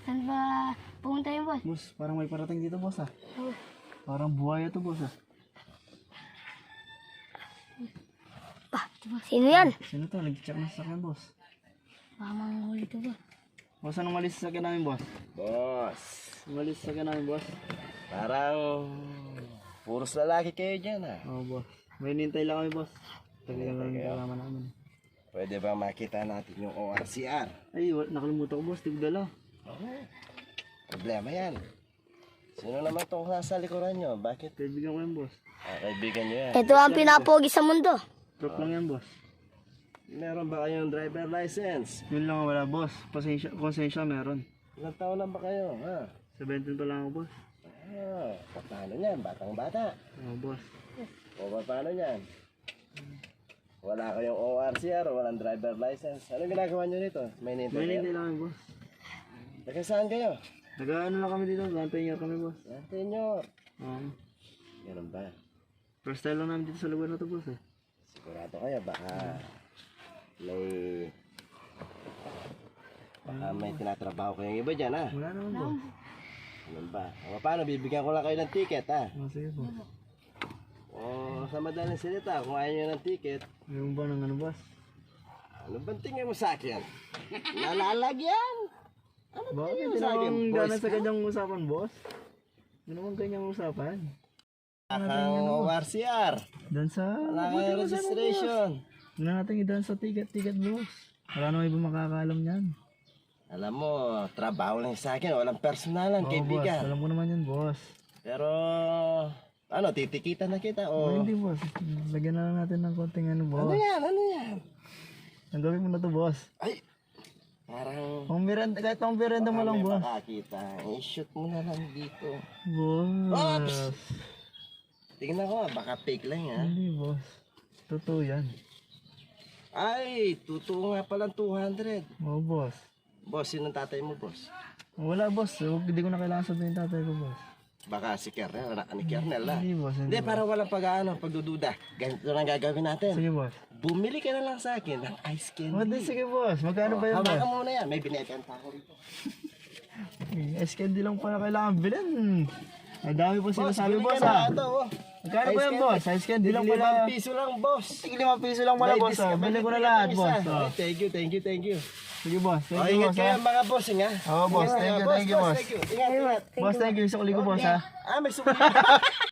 Saan ba pumunta yung boss? Boss, parang may parating dito, boss ah. Oh, Parang buhaya to, boss ah. sino yan? Sino to? Nag-check na sa sasakyan, boss. Baka manghuli to ba? Boss, anong malis sa sasakyan namin, boss? Boss, Malis sa sasakyan namin, boss. parang puros lalaki kayo dyan ha. Oo, boss. May nintay lang kami, boss. Tagal lang yung kasama namin. Pwede ba makita natin yung ORCR? Ay, nakalimutan ko, boss. Tigdala. Problema yan. Sino naman itong nasa likuran nyo? Bakit? Kaibigan ko yan, boss. Kaibigan nyo yan. Ito ang pinapogi sa mundo. Prop lang yan, boss. Meron ba kayong driver license? Yun lang wala, boss. Konsensya meron. Ilang taon lang ba kayo? Ha? 17 pa lang ako, boss. Paano yan? Batang bata. Oo, boss. O paano yan? Wala kayong ORCR o walang driver license. Anong ginagawa nyo nito? May May nintay nintay lang kami, boss. Taga saan kayo? Nag-ano lang kami dito. Gantay year kami, boss. Tenyor. Ganun ba? First time lang namin dito sa lugar na to, boss eh. Sigurado kayo baka may tinatrabaho kayong iba dyan ha? Wala naman, boss. Ganun ba? O paano? Bibigyan ko lang kayo ng ticket ha? Sige, boss. O sa madaling salita, kung ayaw nyo ng ticket, Yung ba ng ano, boss? ano bang tingin mo sa akin? Nalalagyan! Ano Bakit tingin mo hindi sa akin? naman Boy gana sa Scout? ganyang usapan, boss? Hindi naman ganyang usapan. Akang ORCR. Dan sa... Wala kayong registration. Wala natin idan sa ticket, boss. Wala naman iba makakaalam yan. Alam mo, trabaho lang sa akin. Walang personalan, Oo, boss. kaibigan. Alam ko naman yan, boss. Pero, ano, titikitan na kita o... Hindi, boss. Lagyan na lang natin ng konting ano, boss. Ano yan? Ano yan? Ang gawin mo na to, boss. Ay, parang... Kahit pang merenda mo lang, may boss. makakita. I-shoot mo na lang dito. Boss. Oops! Tingnan ko, baka fake lang ha. Hindi, boss. Totoo yan. Ay, totoo nga palang 200. Oo, boss. Boss, sino ang tatay mo, boss? Wala, boss. Hindi ko na kailangan sabihin yung tatay ko, boss. Baka si Kernel, anak ni Kernel ha. Hindi, boss. Hindi, para walang pagdududa. Ganito lang gagawin natin. Sige, boss. Bumili ka na lang sa akin ng ice candy. Sige, boss. Magkano ba yan, boss? Hawakan mo muna yan. May binibenta ako rito. Ice candy lang pala kailangan bilhin. Ang dami po sinasabi, bili boss, ka na ha? ito, oh. Magkano ba yan, boss? Ice candy lang pala. 5 piso lang, boss. Tig 5 piso lang pala, boss. Oh. Bili ko na lahat, boss. Oh. Ay, thank you. Sige, boss. Oh, Thank you, ingat boss, kayo ha? mga bossing, ha? Oo, boss. Thank you, boss. Ingat. Boss, thank you. Sa uli ko, boss, ha? May sukli.